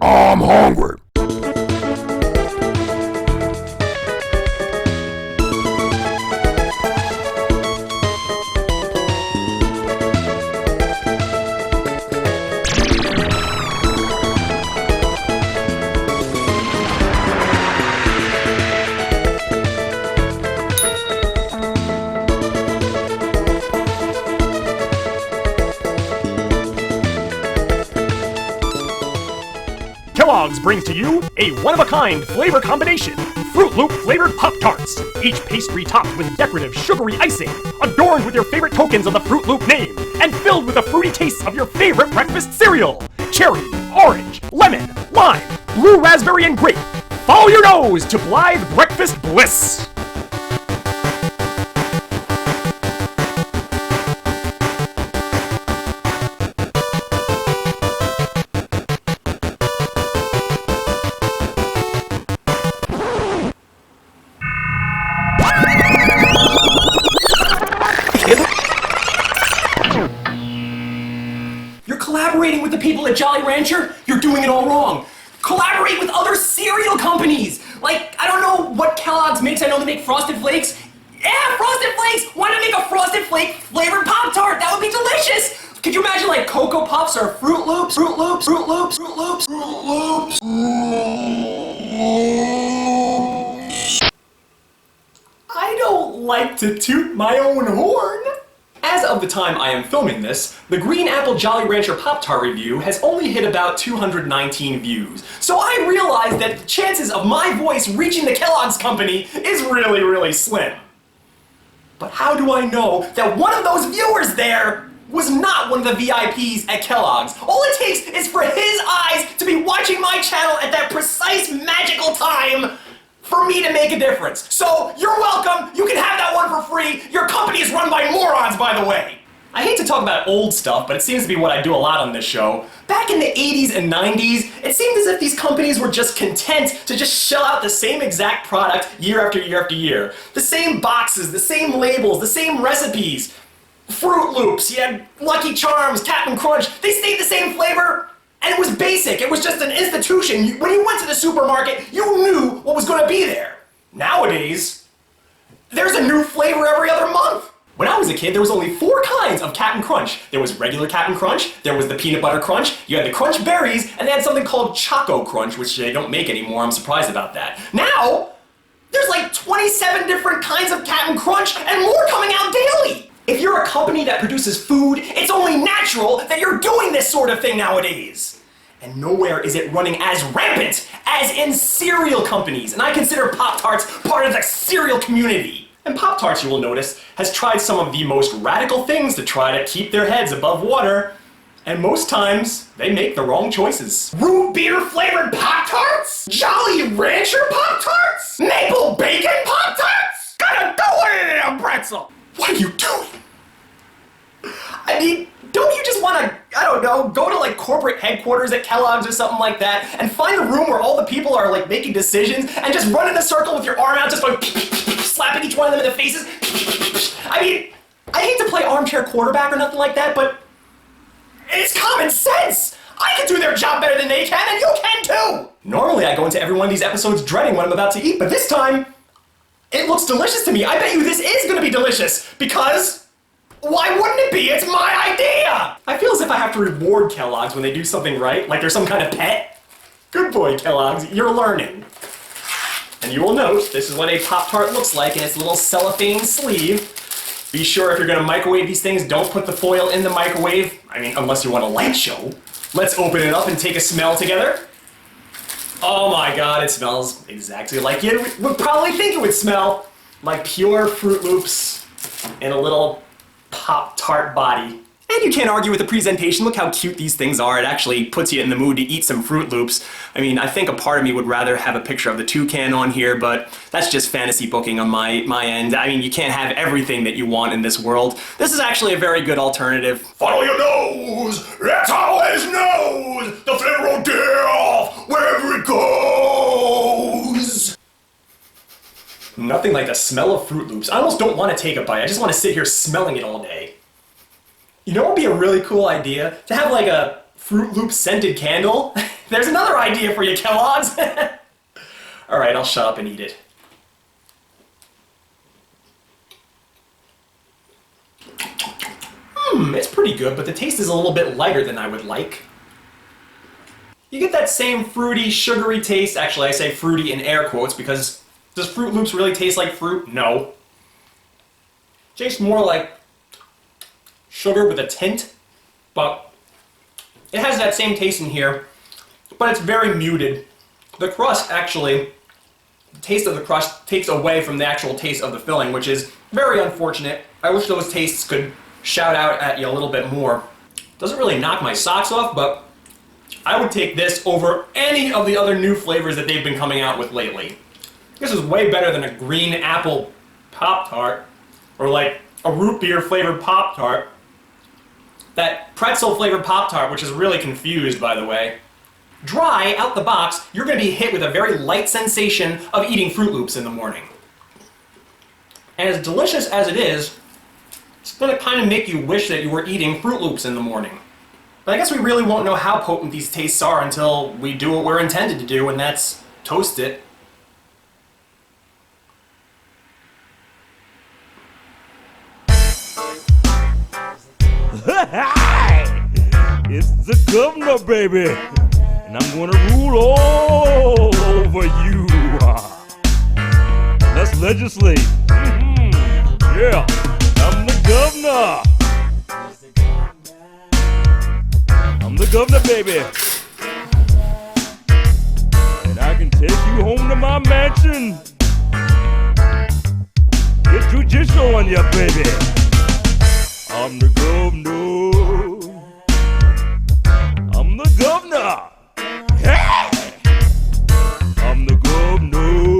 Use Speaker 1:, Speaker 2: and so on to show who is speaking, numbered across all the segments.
Speaker 1: I'm hungry.
Speaker 2: Kellogg's brings to you a one-of-a-kind flavor combination. Fruit Loop flavored Pop-Tarts. Each pastry topped with decorative sugary icing, adorned with your favorite tokens of the Fruit Loop name, and filled with the fruity tastes of your favorite breakfast cereal. Cherry, orange, lemon, lime, blue raspberry, and grape. Follow your nose to Djclyve breakfast bliss.
Speaker 3: You're collaborating with the people at Jolly Rancher? You're doing it all wrong. Collaborate with other cereal companies. Like, I don't know what Kellogg's makes. I know they make Frosted Flakes. Yeah, Frosted Flakes! Why not make a Frosted Flake flavored Pop-Tart? That would be delicious! Could you imagine like Cocoa Puffs or Fruit Loops? Fruit Loops, Fruit Loops, Fruit Loops, Fruit Loops. I don't like to toot my own horn. As of the time I am filming this, the Green Apple Jolly Rancher Pop-Tart review has only hit about 219 views. So I realized that the chances of my voice reaching the Kellogg's company is really, really slim. But how do I know that one of those viewers there was not one of the VIPs at Kellogg's? All it takes is for his eyes to be watching my channel at that precise magical time for me to make a difference. So, you're welcome, you can have that one for free. Your company is run by morons, by the way. I hate to talk about old stuff, but it seems to be what I do a lot on this show. Back in the 80s and 90s, it seemed as if these companies were just content to just shell out the same exact product year after year after year. The same boxes, the same labels, the same recipes. Fruit Loops, you had Lucky Charms, Cap'n Crunch, they stayed the same flavor. And it was basic, it was just an institution. When you went to the supermarket, you knew what was going to be there. Nowadays, there's a new flavor every other month. When I was a kid, there was only 4 kinds of Cap'n Crunch. There was regular Cap'n Crunch, there was the Peanut Butter Crunch, you had the Crunch Berries, and they had something called Choco Crunch, which they don't make anymore. I'm surprised about that. Now, there's like 27 different kinds of Cap'n Crunch and more coming out daily. If you're a company that produces food, it's only natural that you're doing this sort of thing nowadays. And nowhere is it running as rampant as in cereal companies, and I consider Pop-Tarts part of the cereal community. And Pop-Tarts, you will notice, has tried some of the most radical things to try to keep their heads above water, and most times, they make the wrong choices. Root beer flavored Pop-Tarts? Jolly Rancher Pop-Tarts? Maple bacon Pop-Tarts? Gotta do it in a pretzel! What are you doing? I mean, don't you just want to, I don't know, go to like corporate headquarters at Kellogg's or something like that and find a room where all the people are like making decisions and just run in a circle with your arm out just like slapping each one of them in the faces? I mean, I hate to play armchair quarterback or nothing like that, but it's common sense! I can do their job better than they can, and you can too! Normally I go into every one of these episodes dreading what I'm about to eat, but this time, it looks delicious to me. I bet you this is gonna be delicious, because why wouldn't it be? It's my idea! I feel as if I have to reward Kellogg's when they do something right, like they're some kind of pet. Good boy, Kellogg's, you're learning. And you will note, this is what a Pop-Tart looks like in its little cellophane sleeve. Be sure if you're gonna microwave these things, don't put the foil in the microwave. I mean, unless you want a light show. Let's open it up and take a smell together. Oh my god, it smells exactly like you would probably think it would smell. Like pure Fruit Loops in a little Pop-Tart body. And you can't argue with the presentation. Look how cute these things are. It actually puts you in the mood to eat some Fruit Loops. I mean, I think a part of me would rather have a picture of the toucan on here, but that's just fantasy booking on my end. I mean, you can't have everything that you want in this world. This is actually a very good alternative.
Speaker 1: Follow your nose! That's how it knows! The flavor will give wherever it goes!
Speaker 3: Nothing like the smell of Fruit Loops. I almost don't want to take a bite. I just want to sit here smelling it all day. You know what would be a really cool idea? To have like a Fruit Loop scented candle? There's another idea for you, Kellogg's! Alright, I'll shut up and eat it. It's pretty good, but the taste is a little bit lighter than I would like. You get that same fruity, sugary taste. Actually, I say fruity in air quotes because does Fruit Loops really taste like fruit? No. It tastes more like sugar with a tint, but it has that same taste in here, but it's very muted. The crust actually, the taste of the crust takes away from the actual taste of the filling, which is very unfortunate. I wish those tastes could shout out at you a little bit more. Doesn't really knock my socks off, but I would take this over any of the other new flavors that they've been coming out with lately. This is way better than a green apple Pop-Tart, or like a root beer flavored Pop-Tart. That pretzel flavored Pop-Tart, which is really confused, by the way. Dry, out the box, you're going to be hit with a very light sensation of eating Fruit Loops in the morning. And as delicious as it is, it's going to kind of make you wish that you were eating Fruit Loops in the morning. But I guess we really won't know how potent these tastes are until we do what we're intended to do, and that's toast it.
Speaker 4: It's the governor, baby, and I'm gonna rule all over you. Let's legislate. Yeah, I'm the governor. I'm the governor, baby, and I can take you home to my mansion. Get judicial on ya, baby. I'm the governor. I'm the governor. Hey! I'm the governor.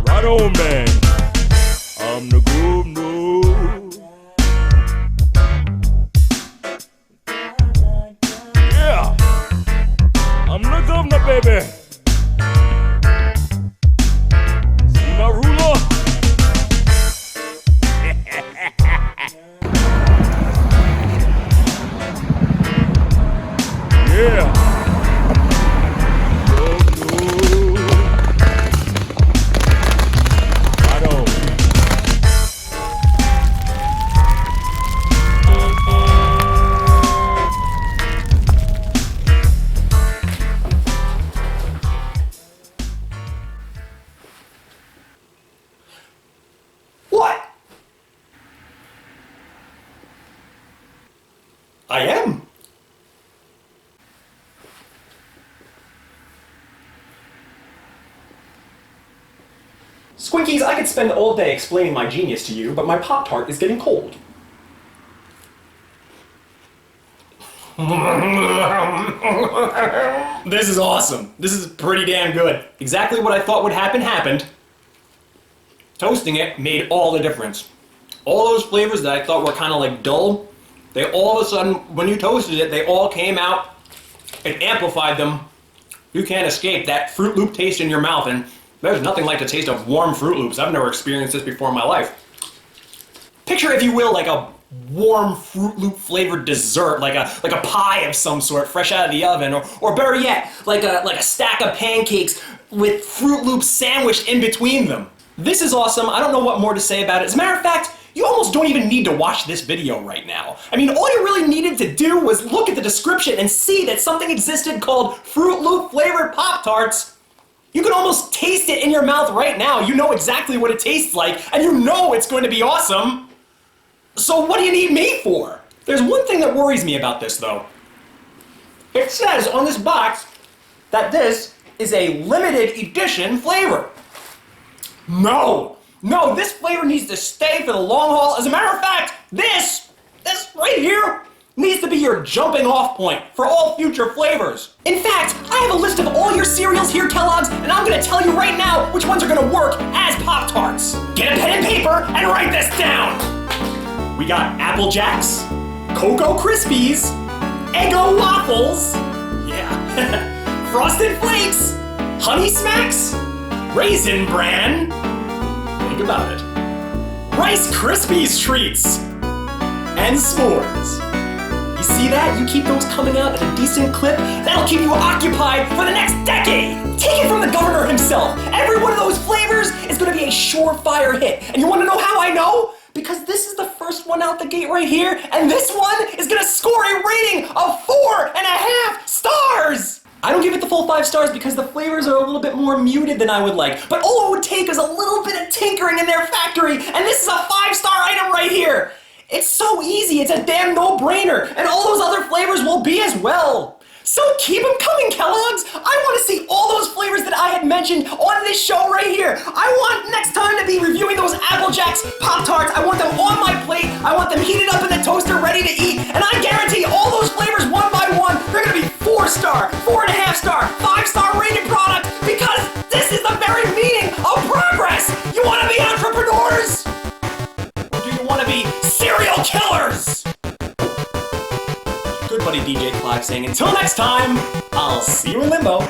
Speaker 4: Right on, man. I'm the governor. Yeah. I'm the governor, baby. See my ruler? Yeah. Right on.
Speaker 3: What? I am. Squinkies, I could spend all day explaining my genius to you, but my Pop-Tart is getting cold. This is awesome. This is pretty damn good. Exactly what I thought would happen happened. Toasting it made all the difference. All those flavors that I thought were kind of like dull, they all of a sudden, when you toasted it, they all came out. It amplified them. You can't escape that Fruit Loop taste in your mouth, and there's nothing like the taste of warm Fruit Loops. I've never experienced this before in my life. Picture, if you will, like a warm Fruit Loop flavored dessert, like a pie of some sort, fresh out of the oven, or better yet, like a stack of pancakes with Fruit Loops sandwiched in between them. This is awesome. I don't know what more to say about it. As a matter of fact, you almost don't even need to watch this video right now. I mean, all you really needed to do was look at the description and see that something existed called Fruit Loop flavored Pop-Tarts. You can almost taste it in your mouth right now. You know exactly what it tastes like, and you know it's going to be awesome. So what do you need me for? There's one thing that worries me about this, though. It says on this box that this is a limited edition flavor. No, this flavor needs to stay for the long haul. As a matter of fact, this right here needs to be your jumping off point for all future flavors. In fact, I have a list of all your cereals here, Kellogg's, and I'm gonna tell you right now which ones are gonna work as Pop-Tarts. Get a pen and paper and write this down. We got Apple Jacks, Cocoa Krispies, Eggo Waffles, yeah, Frosted Flakes, Honey Smacks, Raisin Bran, think about it, Rice Krispies Treats, and s'mores. You see that? You keep those coming out at a decent clip, that'll keep you occupied for the next decade! Take it from the governor himself! Every one of those flavors is gonna be a surefire hit. And you wanna know how I know? Because this is the first one out the gate right here, and this one is gonna score a rating of 4.5 stars! I don't give it the full 5 stars because the flavors are a little bit more muted than I would like, but all it would take is a little bit of tinkering in their factory, and this is a 5-star item right here! It's so easy, it's a damn no-brainer, and all those other flavors will be as well. So keep them coming, Kellogg's! I want to see all those flavors that I had mentioned on this show right here. I want next time to be reviewing those Apple Jacks Pop-Tarts. I want them on my plate. I want them heated up in the toaster, ready to eat. And I guarantee all those flavors one by one, they're going to be 4-star, 4.5-star, 5-star rated product because this is the very meaning of progress. You want to be entrepreneurs? Or do you want to be serial killers? Good buddy Djclyve saying, until next time, I'll see you in Limbo.